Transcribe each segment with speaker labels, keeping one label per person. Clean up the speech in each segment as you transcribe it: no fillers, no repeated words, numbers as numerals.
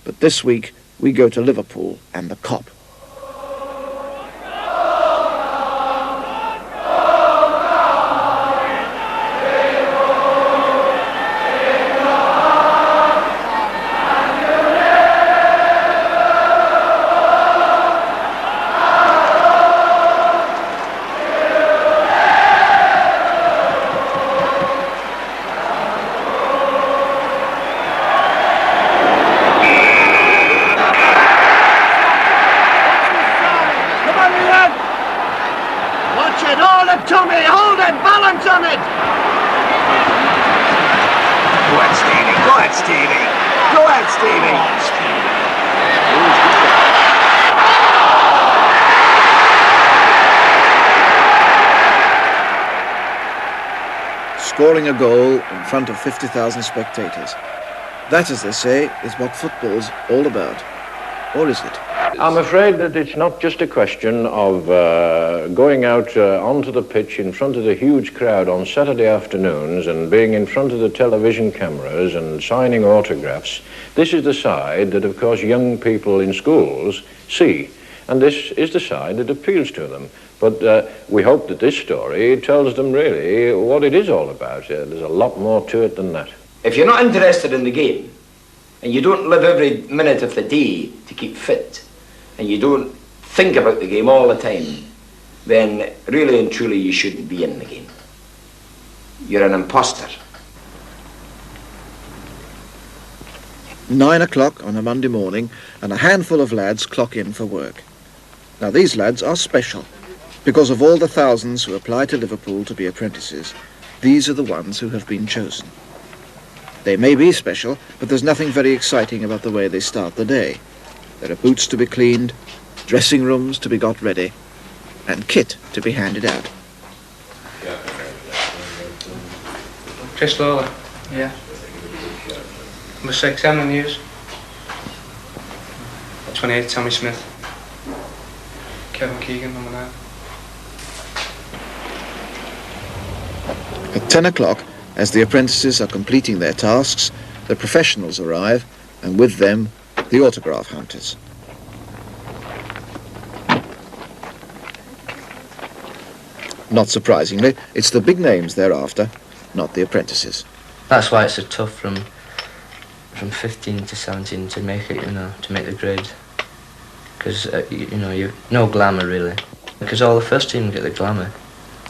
Speaker 1: But this week we go to Liverpool and the Kop.
Speaker 2: Tommy, hold it! Balance on it!
Speaker 3: Go ahead, Stevie! Go ahead, Stevie! Go ahead, Stevie!
Speaker 1: Scoring a goal in front of 50,000 spectators. That, as they say, is what football's all about. Or is it?
Speaker 4: I'm afraid that it's not just a question of going out onto the pitch in front of the huge crowd on Saturday afternoons and being in front of the television cameras and signing autographs. This is the side that, of course, young people in schools see, and this is the side that appeals to them. But we hope that this story tells them really what it is all about. There's a lot more to it than that.
Speaker 5: If you're not interested in the game, and you don't live every minute of the day to keep fit, and you don't think about the game all the time, then really and truly you shouldn't be in the game. You're an imposter.
Speaker 1: 9 o'clock on a Monday morning, and a handful of lads clock in for work. Now these lads are special. Because of all the thousands who apply to Liverpool to be apprentices, these are the ones who have been chosen. They may be special, but there's nothing very exciting about the way they start the day. There are boots to be cleaned, dressing rooms to be got ready, and kit to be handed out.
Speaker 6: Chris Lawler. Yeah. Number 6, Emlyn Hughes. 28, Tommy Smith. Kevin Keegan, number 9.
Speaker 1: At 10 o'clock, as the apprentices are completing their tasks, the professionals arrive, and with them, the autograph hunters. Not surprisingly, it's the big names they're after, not the apprentices.
Speaker 7: That's why it's so tough from 15 to 17 to make it, to make the grade. Because, you've no glamour really. Because all the first team get the glamour.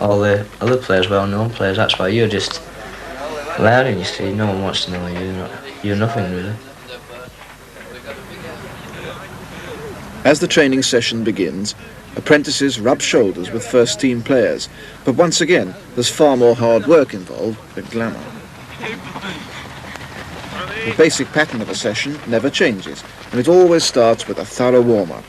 Speaker 7: All the other players, well-known players, that's why you're just learning, you see. No one wants to know you. You're nothing really.
Speaker 1: As the training session begins, apprentices rub shoulders with first-team players, but once again, there's far more hard work involved than glamour. The basic pattern of a session never changes, and it always starts with a thorough warm-up.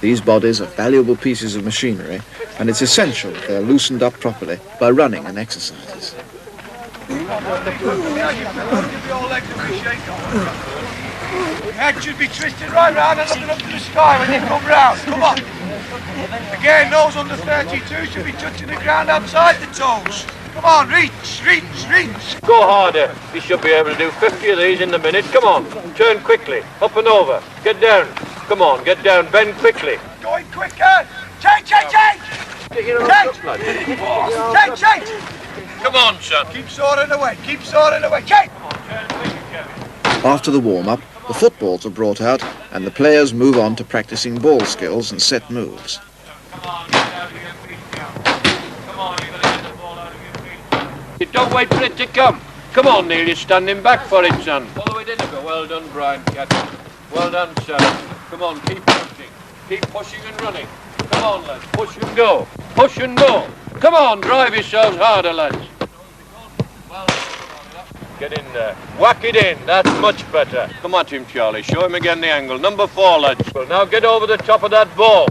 Speaker 1: These bodies are valuable pieces of machinery, and it's essential that they're loosened up properly by running and exercises.
Speaker 3: Your head should be twisted right round and looking up to the sky when you come round. Come on. Again, those under 32 should be touching the ground outside the toes. Come on, reach, reach, reach.
Speaker 4: Go harder. You should be able to do 50 of these in the minute. Come on. Turn quickly. Up and over. Get down. Come on, get down. Bend quickly.
Speaker 3: Going quicker. Change, change, change. Change, change.
Speaker 4: Come on, son.
Speaker 3: Keep soaring away. Keep soaring away. Change.
Speaker 1: After the warm-up, the footballs are brought out and the players move on to practicing ball skills and set moves.
Speaker 4: Don't wait for it to come. Come on, Neil, you're standing back for it, son. Follow it in a bit. Well done, Brian, Captain. Well done, son. Come on, keep pushing. Keep pushing and running. Come on, lads. Push and go. Push and go. Come on, drive yourselves harder, lads. Get in there. Whack it in. That's much better. Come at him, Charlie. Show him again the angle. Number 4, lads. Well, now get over the top of that ball.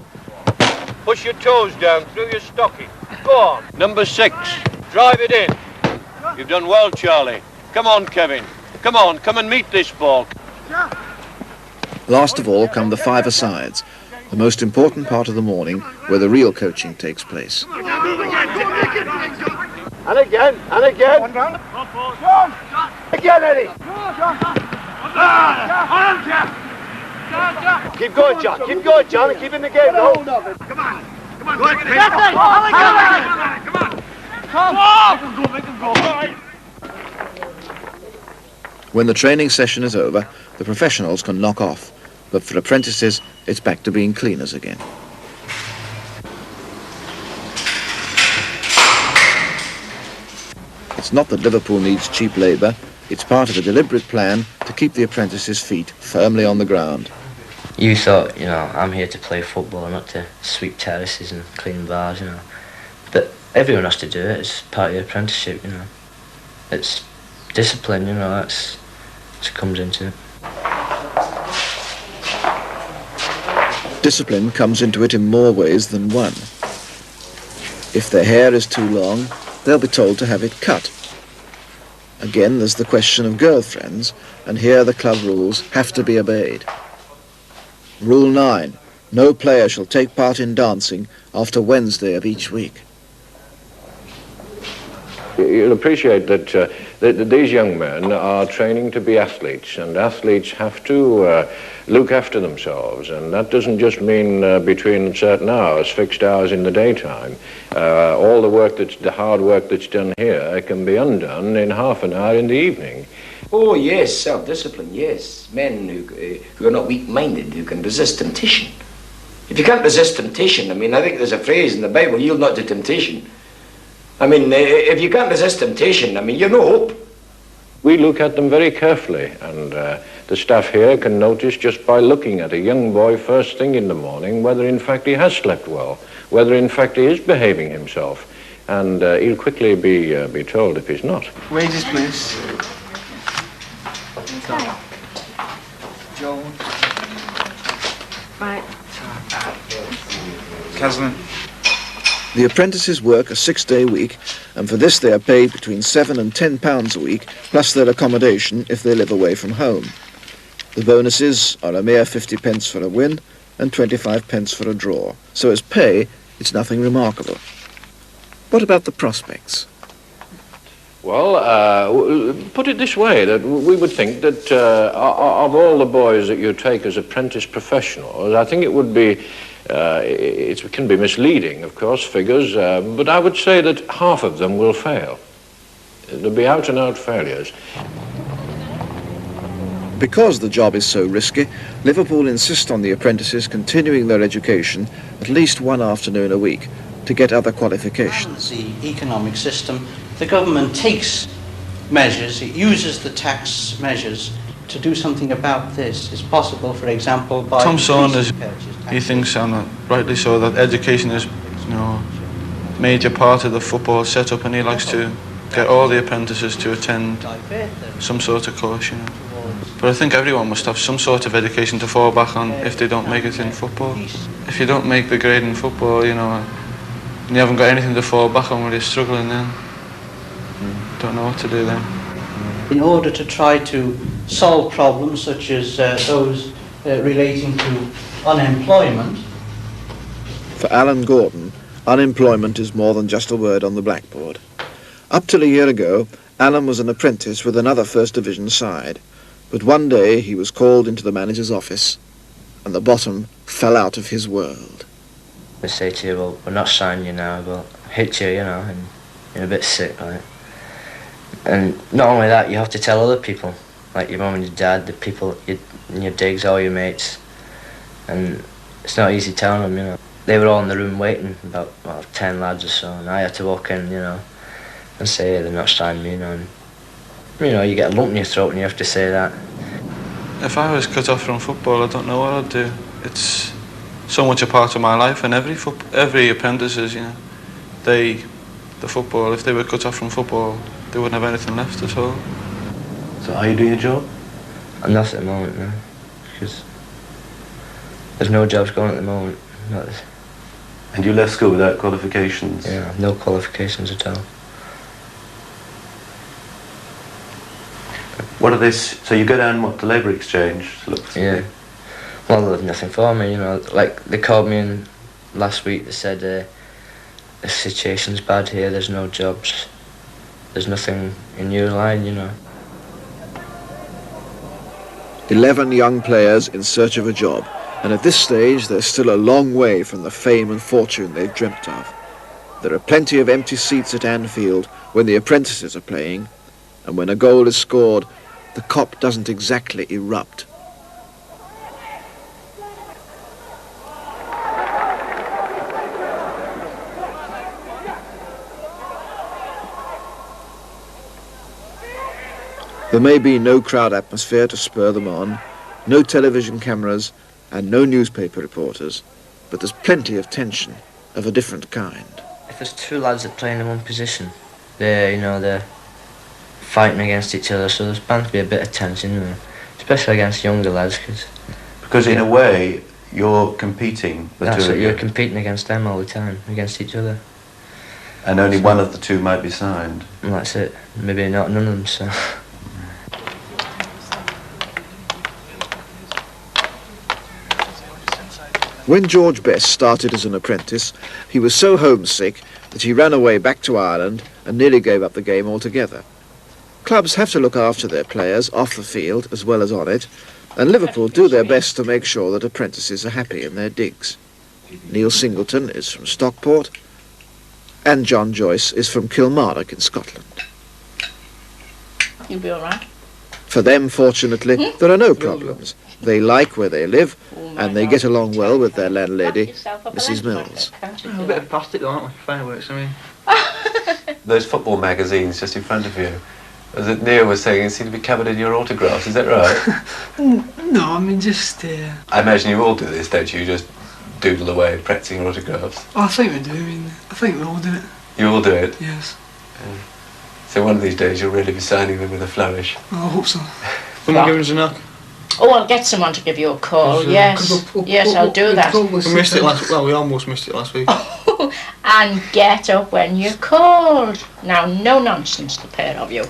Speaker 4: Push your toes down through your stocking. Go on. Number 6. Drive it in. You've done well, Charlie. Come on, Kevin. Come on, come and meet this ball.
Speaker 1: Last of all come the five-a-sides, the most important part of the morning where the real coaching takes place.
Speaker 3: And again, and again. One round. Again, Eddie. Keep going, John. Keep going, John, and keep in the game, no?
Speaker 2: Come on. Come on. Go ahead, Chris. Come on. Make him go.
Speaker 1: When the training session is over, the professionals can knock off, but for apprentices, it's back to being cleaners again. It's not that Liverpool needs cheap labour, it's part of a deliberate plan to keep the apprentices' feet firmly on the ground.
Speaker 7: You thought, you know, I'm here to play football, not to sweep terraces and clean bars, you know. But everyone has to do it, it's part of your apprenticeship, you know. It's discipline, you know, that's what comes into it.
Speaker 1: Discipline comes into it in more ways than one. If their hair is too long, they'll be told to have it cut. Again, there's the question of girlfriends, and here the club rules have to be obeyed. Rule 9, no player shall take part in dancing after Wednesday of each week.
Speaker 4: You'll appreciate that, that these young men are training to be athletes, and athletes have to look after themselves, and that doesn't just mean between certain hours, fixed hours in the daytime. All the hard work that's done here can be undone in half an hour in the evening.
Speaker 5: Oh yes, self-discipline, yes. Men who are not weak-minded, who can resist temptation. If you can't resist temptation, I mean, I think there's a phrase in the Bible, yield not to temptation. I mean, if you can't resist temptation, I mean, you're no hope.
Speaker 4: We look at them very carefully, and the staff here can notice just by looking at a young boy first thing in the morning whether in fact he has slept well, whether in fact he is behaving himself, and he'll quickly be told if he's not.
Speaker 6: Wages, please. Joel.
Speaker 8: Right.
Speaker 6: Caslin.
Speaker 1: The apprentices work a 6-day week, and for this they are paid between £7 and £10 a week, plus their accommodation if they live away from home. The bonuses are a mere 50p for a win and 25p for a draw, so as pay, it's nothing remarkable. What about the prospects?
Speaker 4: Well, put it this way, that we would think that of all the boys that you take as apprentice professionals, I think it would be, it can be misleading, of course, figures, but I would say that half of them will fail. There'll be out-and-out failures.
Speaker 1: Because the job is so risky, Liverpool insist on the apprentices continuing their education at least one afternoon a week to get other qualifications.
Speaker 9: The economic system, the government takes measures, it uses the tax measures to do something about this. It's possible, for example, by
Speaker 10: Tom Saunders, he thinks, and rightly so, that education is, you know, a major part of the football setup, and he likes to get all the apprentices to attend some sort of course, you know. But I think everyone must have some sort of education to fall back on if they don't make it in football. If you don't make the grade in football, you know, and you haven't got anything to fall back on when you're struggling, then don't know what to do then.
Speaker 9: In order to try to solve problems such as those relating to unemployment.
Speaker 1: For Alan Gordon, unemployment is more than just a word on the blackboard. Up till a year ago, Alan was an apprentice with another First Division side, but one day he was called into the manager's office and the bottom fell out of his world.
Speaker 7: They say to you, well, we're not signing you now, but hit you, you know, and you're a bit sick, right? And not only that, you have to tell other people, like your mum and your dad, the people in your digs, all your mates, and it's not easy telling them, you know. They were all in the room waiting, about 10 lads or so, and I had to walk in, you know, and say, they're not signing me, you know, and, you know, you get a lump in your throat and you have to say that.
Speaker 10: If I was cut off from football, I don't know what I'd do. It's so much a part of my life, and every apprentices, you know, the football, if they were cut off from football, they wouldn't have anything left at all.
Speaker 11: So are you doing your job?
Speaker 7: I'm not at the moment, no, because there's no jobs going at the moment.
Speaker 11: And you left school without qualifications?
Speaker 7: Yeah, no qualifications at all.
Speaker 11: What are they? So you go down, what, the labour exchange?
Speaker 7: Yeah. Well, there's nothing for me, you know. Like, they called me in last week, they said the situation's bad here, there's no jobs. There's nothing in your line, you know.
Speaker 1: 11 young players in search of a job, and at this stage they're still a long way from the fame and fortune they've dreamt of. There are plenty of empty seats at Anfield when the apprentices are playing, and when a goal is scored, the cop doesn't exactly erupt. There may be no crowd atmosphere to spur them on, no television cameras and no newspaper reporters, but there's plenty of tension of a different kind.
Speaker 7: If there's two lads that play in one position, they're fighting against each other, so there's bound to be a bit of tension, especially against younger lads.
Speaker 11: Because in a way, you're competing.
Speaker 7: You're competing against them all the time, against each other.
Speaker 11: And only one of the two might be signed.
Speaker 7: And that's it. Maybe not none of them, so...
Speaker 1: When George Best started as an apprentice, he was so homesick that he ran away back to Ireland and nearly gave up the game altogether. Clubs have to look after their players off the field as well as on it, and Liverpool do their best to make sure that apprentices are happy in their digs. Neil Singleton is from Stockport, and John Joyce is from Kilmarnock in Scotland.
Speaker 8: You'll be all right.
Speaker 1: For them, fortunately, there are no problems. They like where they live, and they get along well with their landlady, Mrs. Mills.
Speaker 6: A bit of plastic, though, aren't we? Fireworks, I mean.
Speaker 11: Those football magazines just in front of you, as Neil was saying, it seemed to be covered in your autographs, is that right?
Speaker 6: No, I mean, just...
Speaker 11: I imagine you all do this, don't you? You just doodle away practicing your autographs.
Speaker 6: Oh, I think we do, I think we all do it.
Speaker 11: You all do it?
Speaker 6: Yes.
Speaker 11: So one of these days you'll really be signing them with a flourish.
Speaker 6: Oh, I hope so. Will you give us a knock?
Speaker 8: Oh, I'll get someone to give you a call, yes. Yes, I'll do that.
Speaker 6: We missed it we almost missed it last week.
Speaker 8: And get up when you're called. Now, no nonsense, the pair of you.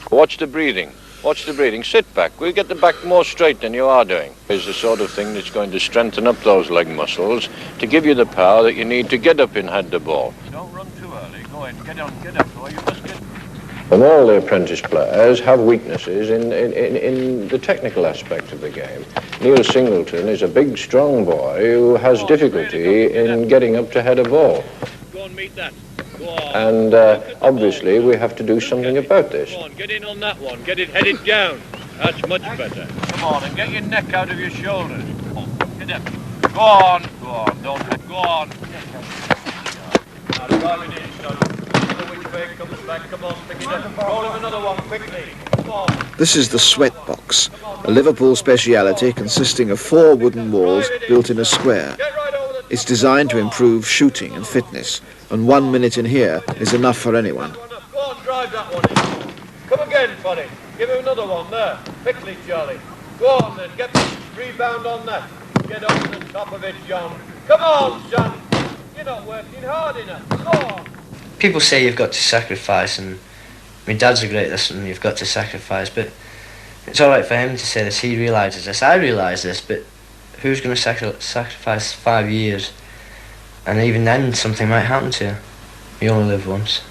Speaker 4: Watch the breathing. Watch the breathing. Sit back. We'll get the back more straight than you are doing. It's the sort of thing that's going to strengthen up those leg muscles to give you the power that you need to get up and head the ball. Don't run too early. Go in. Get up. So you must get... And all the apprentice players have weaknesses in the technical aspect of the game. Neil Singleton is a big, strong boy who has difficulty in getting up to head a ball. Go and meet that. Go on. And obviously we have to do something about this. Go on, get in on that one. Get it headed down. That's much better. Come on, and get your neck out of your shoulders. Get up. Go on. Don't. Go on. Now, drive it in, son. Comes back. Come on, pick it up. Roll him another one, quickly. Come on.
Speaker 1: This is the sweat box, a Liverpool speciality consisting of 4 wooden walls built in a square. It's designed to improve shooting and fitness, and 1 minute in here is enough for anyone.
Speaker 4: Go on, drive that one in. Come again, Funny. Give him another one there. Quickly, Charlie. Go on then, get the rebound on that. Get on the top of it, John. Come on, son. You're not working hard enough. Go on.
Speaker 7: People say you've got to sacrifice, and my dad's a great listener, you've got to sacrifice, but it's alright for him to say this, he realises this, I realise this, but who's going to sacrifice 5 years? And even then something might happen to you. You only live once.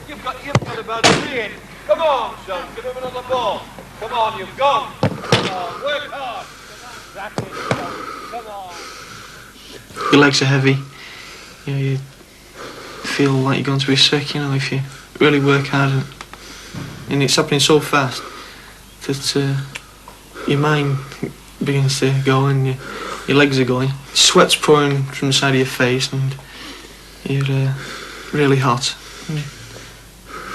Speaker 4: You've got about 3 in. Come on, son, give him another ball. Come on, you've gone. Come on, work hard. Come on.
Speaker 6: Your legs are heavy. You feel like you're going to be sick, if you really work hard, and it's happening so fast that your mind begins to go and your legs are going. Sweat's pouring from the side of your face and you're really hot.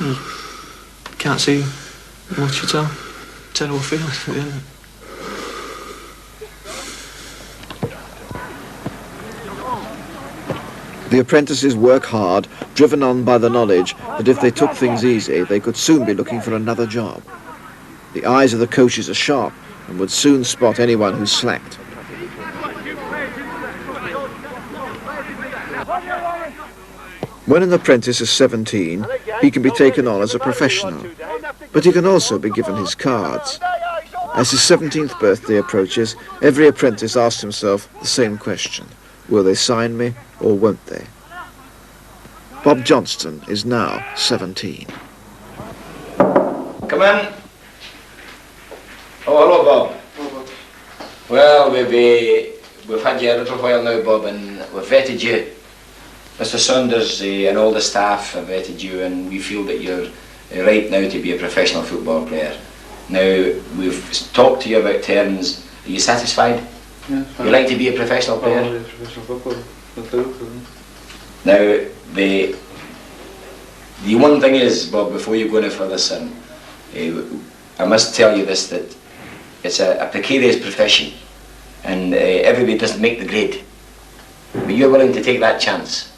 Speaker 6: You can't see much at all. Terrible feeling, isn't it?
Speaker 1: The apprentices work hard, driven on by the knowledge that if they took things easy, they could soon be looking for another job. The eyes of the coaches are sharp and would soon spot anyone who slacked. When an apprentice is 17, he can be taken on as a professional, but he can also be given his cards. As his 17th birthday approaches, every apprentice asks himself the same question: will they sign me or won't they? Bob Johnston is now 17.
Speaker 5: Come in. Oh, hello, Bob. Well, we've had you a little while now, Bob, and we've vetted you. Mr. Saunders and all the staff have vetted you, and we feel that you're right now to be a professional football player. Now, we've talked to you about terms. Are you satisfied?
Speaker 10: Yeah,
Speaker 5: you like to be a professional player?
Speaker 10: Oh, yeah, professional footballer. Liverpool.
Speaker 5: Now, the one thing is, Bob, before you go any further, son, I must tell you this, that it's a precarious profession, and everybody doesn't make the grade. But you're willing to take that chance.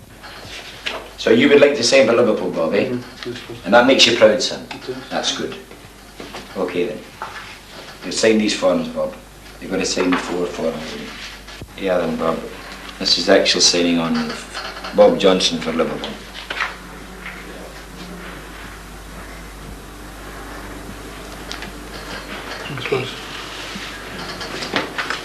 Speaker 5: So you would like to sign for Liverpool, Bob, eh? And that makes you proud, son. That's good. Okay then. You sign these forms, Bob. You've got to sign the 4 forms. Yeah then, Bob. This is the actual signing on of Bob Johnson for Liverpool.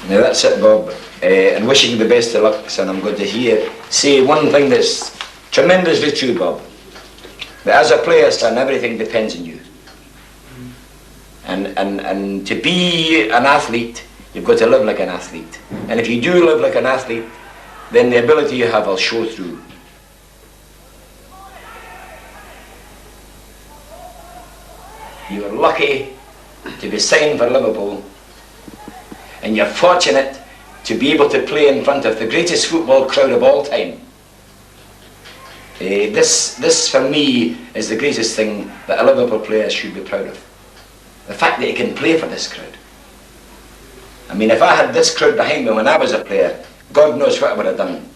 Speaker 5: Now that's it, Bob. And wishing you the best of luck, son. I'm going to say one thing that's tremendously true, Bob. That as a player, son, everything depends on you. And to be an athlete, you've got to live like an athlete. And if you do live like an athlete, then the ability you have will show through. You're lucky to be signed for Liverpool, and you're fortunate to be able to play in front of the greatest football crowd of all time. This for me is the greatest thing that a Liverpool player should be proud of. The fact that he can play for this crowd. I mean, if I had this crowd behind me when I was a player, God knows what I would have done.